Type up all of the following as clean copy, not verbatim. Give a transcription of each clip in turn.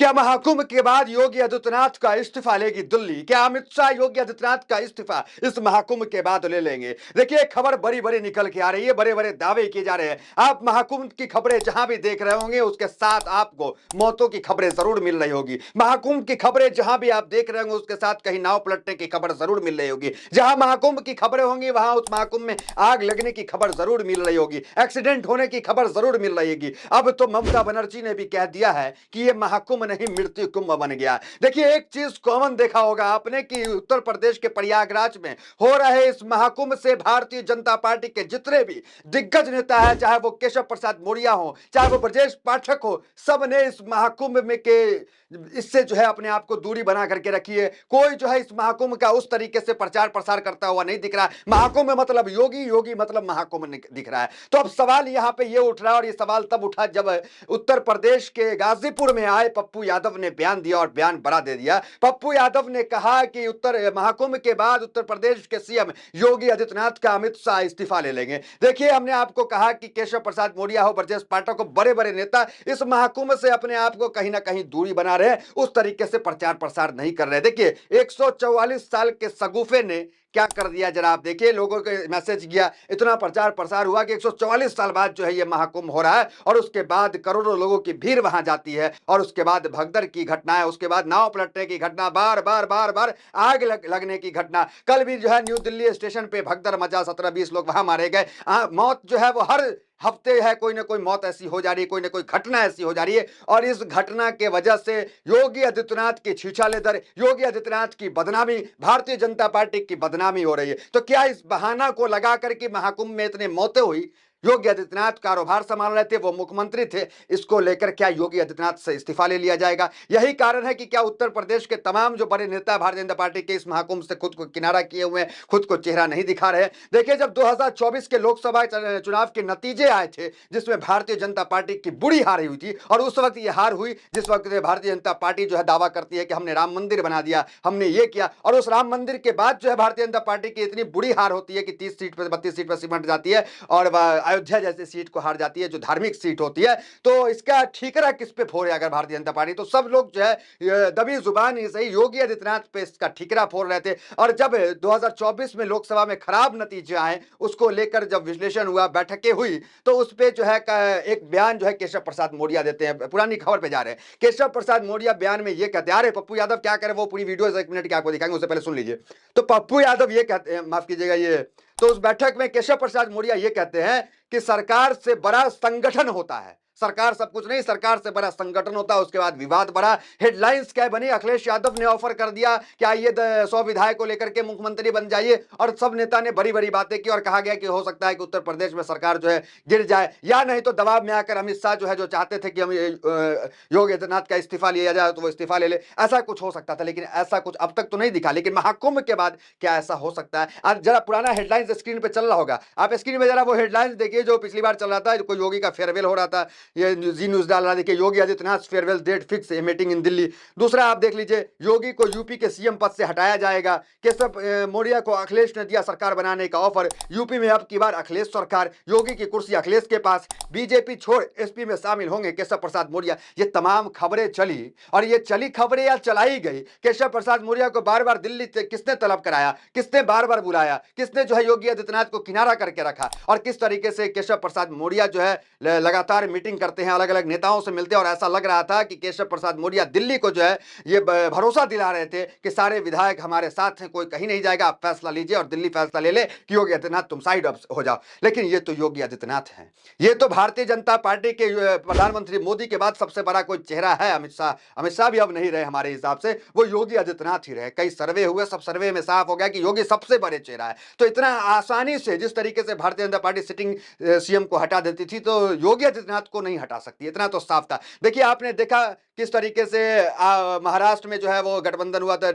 क्या महाकुंभ के बाद योगी आदित्यनाथ का इस्तीफा लेगी दिल्ली? क्या अमित शाह योगी आदित्यनाथ का इस्तीफा इस महाकुंभ के बाद ले लेंगे? देखिए, खबर बड़ी बड़ी निकल के आ रही है, बड़े बड़े दावे किए जा रहे हैं। आप महाकुंभ की खबरें जहां भी देख रहे होंगे, उसके साथ आपको मौतों की खबरें जरूर मिल रही होगी। महाकुंभ की खबरें जहां भी आप देख रहे होंगे, उसके साथ कहीं नाव पलटने की खबर जरूर मिल रही होगी। जहां महाकुंभ की खबरें होंगी, वहां उस महाकुंभ में आग लगने की खबर जरूर मिल रही होगी, एक्सीडेंट होने की खबर जरूर मिल रही होगी। अब तो ममता बनर्जी ने भी कह दिया है कि यह महाकुंभ नहीं, मृत्यु कुंभ बन गया। देखिए, एक चीज कॉमन देखा होगा आपने कि उत्तर प्रदेश के प्रयागराज में हो रहे इस महाकुंभ से भारतीय जनता पार्टी के जितने भी दिग्गज नेता है, चाहे वो केशव प्रसाद मौर्य हो, चाहे वो ब्रजेश पाठक हो, सब ने इस महाकुंभ में के इससे जो है अपने आप को दूरी बना करके रखी है। कोई जो है इस महाकुंभ का उस तरीके से प्रचार प्रसार करता हुआ नहीं दिख रहा है। महाकुंभ मतलब योगी, योगी मतलब महाकुंभ दिख रहा है। तो अब सवाल यहां पे ये उठ रहा है, और ये सवाल तब उठा जब उत्तर प्रदेश के गाजीपुर में आए पप्पू यादव ने बयान दिया, और बयान बड़ा दे दिया। पप्पू यादव ने कहा कि उत्तर महाकुंभ के बाद उत्तर प्रदेश के सीएम योगी आदित्यनाथ का अमित शाह इस्तीफा ले लेंगे। देखिए, हमने आपको कहा कि केशव प्रसाद मौर्य हो, ब्रजेश पाठक हो, बड़े बड़े नेता इस महाकुंभ से अपने आप को कहीं ना कहीं दूरी बना रहे हैं, उस तरीके से प्रचार प्रसार नहीं कर रहे। देखिए, 144 साल के सगुफे ने क्या कर दिया, जरा आप देखिए। लोगों के मैसेज गया, इतना प्रचार प्रसार हुआ कि 144 साल बाद जो है ये महाकुंभ हो रहा है, और उसके बाद करोड़ों लोगों की भीड़ वहां जाती है, और उसके बाद भगदड़ की घटना है, उसके बाद नाव पलटने की घटना, बार बार बार बार आग लगने की घटना। कल भी जो है न्यू दिल्ली स्टेशन पे भगदड़ मचा, 17-20 लोग वहां मारे गए। मौत जो है वो हर हफ्ते है कोई ना कोई मौत ऐसी हो जा रही है, कोई ना कोई घटना ऐसी हो जा रही है, और इस घटना के वजह से योगी आदित्यनाथ की छीछालेदर, योगी आदित्यनाथ की बदनामी, भारतीय जनता पार्टी की बदनामी हो रही है। तो क्या इस बहाना को लगाकर के महाकुंभ में इतने मौतें हुई, योगी आदित्यनाथ कारोबार संभाल रहे थे, वो मुख्यमंत्री थे, इसको लेकर क्या योगी आदित्यनाथ से इस्तीफा ले लिया जाएगा? यही कारण है कि क्या उत्तर प्रदेश के तमाम जो बड़े नेता भारतीय जनता पार्टी के इस महाकुंभ से खुद को किनारा किए हुए हैं, खुद को चेहरा नहीं दिखा रहे। देखिए, जब 2024 के लोकसभा चुनाव के नतीजे आए थे, जिसमें भारतीय जनता पार्टी की बुरी हार हुई थी, और उस वक्त यह हार हुई जिस वक्त भारतीय जनता पार्टी जो है दावा करती है कि हमने राम मंदिर बना दिया, हमने ये किया, और उस राम मंदिर के बाद जो है भारतीय जनता पार्टी की इतनी बुरी हार होती है कि 30 सीट पर 32 सीट पर सिमट जाती है, और अयोध्या जैसी सीट को हार जाती है, जो धार्मिक सीट होती है। तो इसका ठीकरा किस पे फोड़े अगर भारतीय जनता पार्टी? तो सब लोग जो है दबी जुबान ही सही योगी आदित्यनाथ पे इसका ठीकरा फोड़ रहे थे। और जब 2024 में लोकसभा में खराब नतीजे आए, उसको लेकर जब विश्लेषण हुआ, बैठकें हुई, तो उस पे जो है एक बयान जो है केशव प्रसाद मौर्य देते हैं। पुरानी खबर पे जा रहे हैं। केशव प्रसाद मौर्य बयान में ये कहते हैं, अरे पप्पू यादव क्या करे, वो पूरी वीडियो 1 मिनट की आपको दिखाएंगे, उससे पहले सुन लीजिए। तो पप्पू यादव ये कहते हैं, माफ कीजिएगा, ये तो उस बैठक में केशव प्रसाद मौर्य ये कहते हैं कि सरकार से बड़ा संगठन होता है, सरकार सब कुछ नहीं, सरकार से बड़ा संगठन होता है। उसके बाद विवाद बढ़ा, हेडलाइंस क्या बनी, अखिलेश यादव ने ऑफर कर दिया कि आइए 100 विधायक को लेकर के मुख्यमंत्री बन जाइए, और सब नेता ने बड़ी बड़ी बातें की, और कहा गया कि हो सकता है कि उत्तर प्रदेश में सरकार जो है गिर जाए, या नहीं तो दबाव में आकर अमित शाह जो है, जो चाहते थे कि हम योगी आदित्यनाथ का इस्तीफा लिया जाए, तो वो इस्तीफा ले ले, ऐसा कुछ हो सकता था। लेकिन ऐसा कुछ अब तक तो नहीं दिखा, लेकिन महाकुंभ के बाद क्या ऐसा हो सकता है? आज जरा पुराना हेडलाइंस स्क्रीन पे चल रहा होगा, आप स्क्रीन पे जरा वो हेडलाइंस देखिए जो पिछली बार चल रहा था, कोई योगी का फेयरवेल हो रहा था, ये जी न्यूज डाल रहा, देखिए, Yogi Adityanath farewell date fix, meeting in Delhi. दूसरा आप देख लीजिए, योगी को यूपी के सीएम पद से हटाया जाएगा, केशव मौर्य को अखिलेश ने दिया सरकार बनाने का ऑफर, यूपी में अब की बार अखिलेश सरकार, योगी की कुर्सी अखिलेश के पास, बीजेपी छोड़ एसपी में शामिल होंगे केशव प्रसाद मौर्य। ये तमाम खबरें चली, और ये चली खबरें या चलाई गई। केशव प्रसाद मौर्य को बार बार दिल्ली से किसने तलब कराया, किसने बार बार बुलाया, किसने जो है योगी आदित्यनाथ को किनारा करके रखा, और किस तरीके से केशव प्रसाद मौर्य जो है लगातार मीटिंग करते हैं, अलग अलग नेताओं से मिलते हैं, और ऐसा लग रहा था कि केशव प्रसाद मौर्य दिल्ली को जो है ये भरोसा दिला रहे थे कि सारे विधायक हमारे साथ हैं, कोई कहीं नहीं जाएगा, आप फैसला लीजिए, और दिल्ली फैसला ले ले कि योगी आदित्यनाथ तुम साइड अप हो जाओ। लेकिन ये तो योगी आदित्यनाथ हैं, ये तो भारतीय जनता पार्टी के प्रधानमंत्री मोदी के बाद सबसे बड़ा कोई चेहरा है अमित शाह। अमित शाह भी अब नहीं रहे हमारे हिसाब से, वो योगी आदित्यनाथ ही रहे। कई सर्वे हुए, सब सर्वे में साफ हो गया कि योगी सबसे बड़े चेहरा है। तो इतना आसानी से जिस तरीके से Bharatiya Janata party sitting CM को हटा देती थी, तो योगी आदित्यनाथ को नहीं हटा सकती, इतना तो साफ था। देखिए, आपने देखा किस तरीके से महाराष्ट्र में जो है वो गठबंधन हुआ था,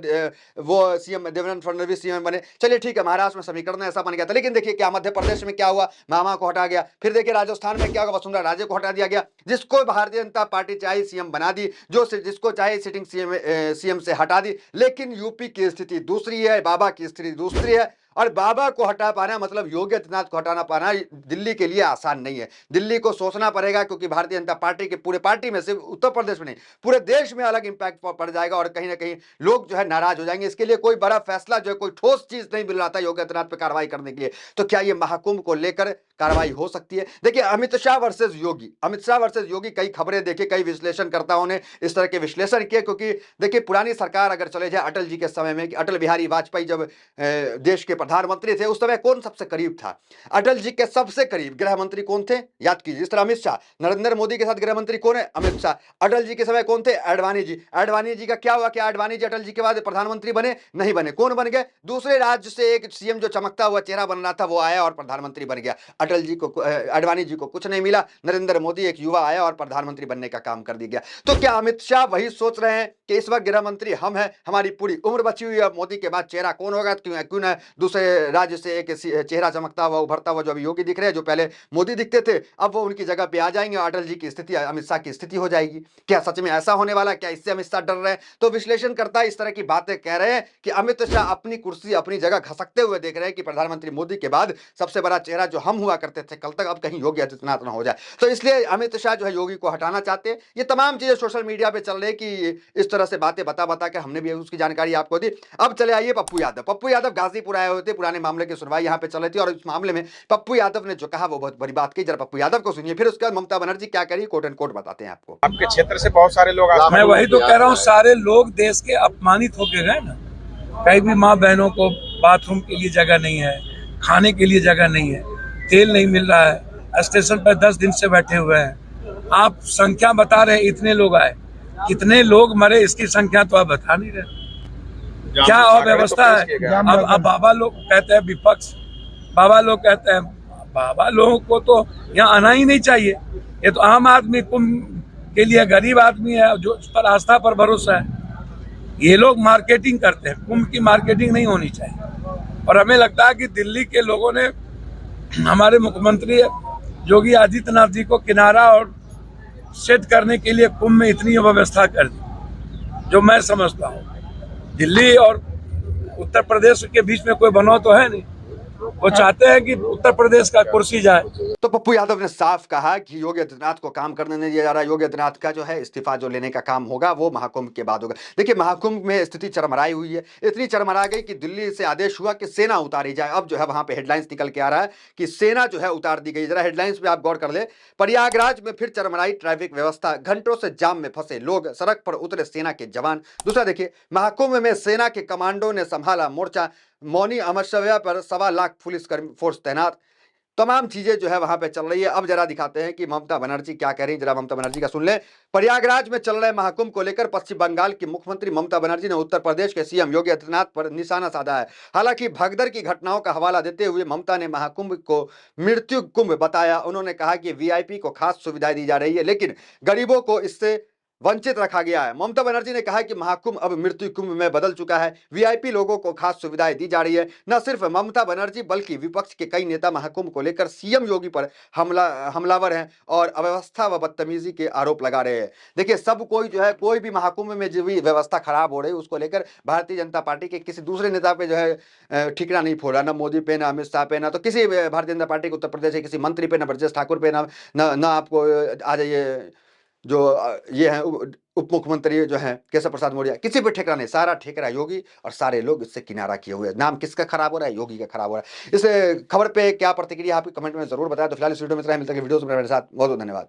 वो सीएम देवेंद्र फडणवीस सीएम बने। चलिए ठीक है, महाराष्ट्र में समीकरण ऐसा बन गया था, लेकिन देखिए क्या मध्य प्रदेश में क्या हुआ, मामा को हटा गया। फिर देखिए राजस्थान में क्या हुआ, वसुंधरा राजे को हटा दिया गया। जिसको भारतीय जनता पार्टी चाहे सीएम बना दी, जो जिसको चाहे सिटिंग सीएम से हटा दी। लेकिन यूपी की स्थिति दूसरी है, बाबा की स्थिति दूसरी है, और बाबा को हटा पाना मतलब योगी आदित्यनाथ को हटाना पाना दिल्ली के लिए आसान नहीं है। दिल्ली को सोचना पड़ेगा, क्योंकि भारतीय जनता पार्टी के पूरे पार्टी में, सिर्फ उत्तर प्रदेश में नहीं, पूरे देश में अलग इंपैक्ट पड़ जाएगा और कहीं ना कहीं लोग जो है नाराज हो जाएंगे। इसके लिए कोई बड़ा फैसला जो है, कोई ठोस चीज नहीं मिल रहा था योगी आदित्यनाथ पर कार्रवाई करने के लिए। तो क्या ये महाकुंभ को लेकर कार्रवाई हो सकती है? देखिए, अमित शाह वर्सेस योगी, कई खबरें देखी, कई विश्लेषणकर्ताओं ने इस तरह के विश्लेषण किए, क्योंकि देखिए पुरानी सरकार अगर चले जाए अटल जी के समय में, कि अटल बिहारी वाजपेयी जब देश के प्रधानमंत्री थे, उस समय कौन सबसे करीब था? अटल जी के सबसे करीब गृह मंत्री कौन थे? याद कीजिए। इस तरह अमित शाह, नरेंद्र मोदी के साथ गृह मंत्री कौन है? अमित शाह। अटल जी के समय कौन थे? आडवाणी जी। आडवाणी जी का क्या हुआ? क्या आडवाणी जी अटल जी के बाद प्रधानमंत्री बने? नहीं बने। कौन बन गए? दूसरे राज्य से एक सीएम जो चमकता हुआ चेहरा बन रहा था, वो आया और प्रधानमंत्री बन गया। अटल जी को, आडवाणी जी को कुछ नहीं मिला। नरेंद्र मोदी एक युवा आया और प्रधानमंत्री बनने का काम कर दिया। तो क्या अमित शाह वही सोच रहे हैं कि इस वक्त गृह मंत्री हम हैं, हमारी पूरी उम्र बची हुई है, मोदी के बाद चेहरा कौन होगा? क्यों ना दूसरे राज्य से एक चेहरा चमकता हुआ उभरता हुआ, जो अभी योगी दिख रहे हैं, जो पहले मोदी दिखते थे, अब वो उनकी जगह पे आ जाएंगे और अटल जी की स्थिति, अमित शाह की स्थिति हो जाएगी। क्या सच में ऐसा होने वाला है? क्या इससे अमित शाह डर रहे हैं? तो विश्लेषणकर्ता इस तरह की बातें कह रहे हैं कि अमित शाह अपनी कुर्सी, अपनी जगह खसकते हुए देख रहे हैं कि प्रधानमंत्री मोदी के बाद सबसे बड़ा चेहरा जो हम हुआ करते थे कल तक, अब कहीं योगी आदित्यनाथ ना हो जाए। तो इसलिए अमित शाह जो है योगी को हटाना चाहते हैं। ये तमाम चीजें सोशल मीडिया पे चल रही कि इस तरह से बातें बता के हमने भी उसकी जानकारी आपको दी। अब चले आइए पप्पू यादव गाजीपुर आए हुए थे, पुराने मामले की सुनवाई यहाँ पे चल रही थी, और इस मामले में पप्पू यादव ने जो कहा वो बहुत बड़ी बात की। जरा पप्पू यादव को सुनिए, फिर उसके बाद ममता बनर्जी क्या करी, कोट एंड कोट बताते हैं आपको। आपके क्षेत्र से बहुत सारे लोग, मैं वही तो कह रहा हूँ, सारे लोग देश के अपमानित होके गए ना। कहीं भी माँ बहनों को बाथरूम के लिए जगह नहीं है, खाने के लिए जगह नहीं है, तेल नहीं मिल रहा है, स्टेशन पर 10 दिन से बैठे हुए हैं। आप संख्या बता रहे हैं इतने लोग आए, कितने लोग मरे इसकी संख्या तो आप बता नहीं रहे। क्या अव्यवस्था है? अब बाबा लोग कहते हैं विपक्ष, बाबा लोग कहते हैं, बाबा लोगों को तो यहाँ आना ही नहीं चाहिए। ये तो आम आदमी कुंभ के लिए, गरीब आदमी है जो उस पर आस्था पर भरोसा है। ये लोग मार्केटिंग करते हैं, कुंभ की मार्केटिंग नहीं होनी चाहिए। और हमें लगता है कि दिल्ली के लोगों ने हमारे मुख्यमंत्री योगी आदित्यनाथ जी को किनारा और सेट करने के लिए कुंभ में इतनी व्यवस्था कर दी, जो मैं समझता हूँ दिल्ली और उत्तर प्रदेश के बीच में कोई बनाव तो है नहीं। वो चाहते हैं कि उत्तर प्रदेश का कुर्सी जाए। तो पप्पू यादव ने साफ कहा कि योगी आदित्यनाथ को काम करने नहीं दिया जा रहा। योगी आदित्यनाथ का जो है इस्तीफा जो लेने का काम होगा वो महाकुंभ के बाद होगा। देखिए, महाकुंभ में स्थिति चरमराई हुई है, इतनी चरमरा गई कि दिल्ली से आदेश हुआ कि सेना उतारी जाए। अब जो है वहां पे हेडलाइंस निकल के आ रहा है कि सेना जो है उतार दी गई। जरा हेडलाइंस पे आप गौर कर ले। प्रयागराज में फिर चरमराई ट्रैफिक व्यवस्था, घंटों से जाम में फंसे लोग, सड़क पर उतरे सेना के जवान। दूसरा देखिए, महाकुंभ में सेना के कमांडो ने संभाला मोर्चा, मौनी अमरशव्या पर 1.25 लाख पुलिस फोर्स तैनात। तमाम चीजें जो है वहां पे चल रही है। अब जरा दिखाते हैं कि ममता बनर्जी क्या कह रही है। जरा ममता बनर्जी का सुन ले। प्रयागराज में चल रहे महाकुंभ को लेकर पश्चिम बंगाल की मुख्यमंत्री ममता बनर्जी ने उत्तर प्रदेश के सीएम योगी आदित्यनाथ पर निशाना साधा है। हालांकि भगदड़ की घटनाओं का हवाला देते हुए ममता ने महाकुंभ को मृत्यु कुंभ बताया। उन्होंने कहा कि वीआईपी को खास सुविधाएं दी जा रही है, लेकिन गरीबों को इससे वंचित रखा गया है। ममता बनर्जी ने कहा कि महाकुंभ अब मृत्यु कुंभ में बदल चुका है, वीआईपी लोगों को खास सुविधाएं दी जा रही है। न सिर्फ ममता बनर्जी बल्कि विपक्ष के कई नेता महाकुंभ को लेकर सीएम योगी पर हमलावर हैं और अव्यवस्था व बदतमीजी के आरोप लगा रहे हैं। देखिए, सब कोई जो है, कोई भी महाकुंभ में जो भी व्यवस्था खराब हो रही है उसको लेकर भारतीय जनता पार्टी के किसी दूसरे नेता पे जो है ठिकरा नहीं फोड़ रहा, ना मोदी पे, ना अमित शाह पे, ना तो किसी भारतीय जनता पार्टी के उत्तर प्रदेश के किसी मंत्री पे, ना ब्रजेश ठाकुर पे, ना आपको आ जाइए जो ये है उप मुख्यमंत्री जो है केशव प्रसाद मौर्य, किसी पे ठेकरा नहीं, सारा ठेकरा योगी और सारे लोग इससे किनारा किए हुए हैं। नाम किसका खराब हो रहा है? योगी का खराब हो रहा है। इस खबर पे क्या प्रतिक्रिया आपकी कमेंट में जरूर बताएं। तो फिलहाल इस वीडियो में इतना ही, मिलता है वीडियो में मेरे साथ। बहुत बहुत धन्यवाद।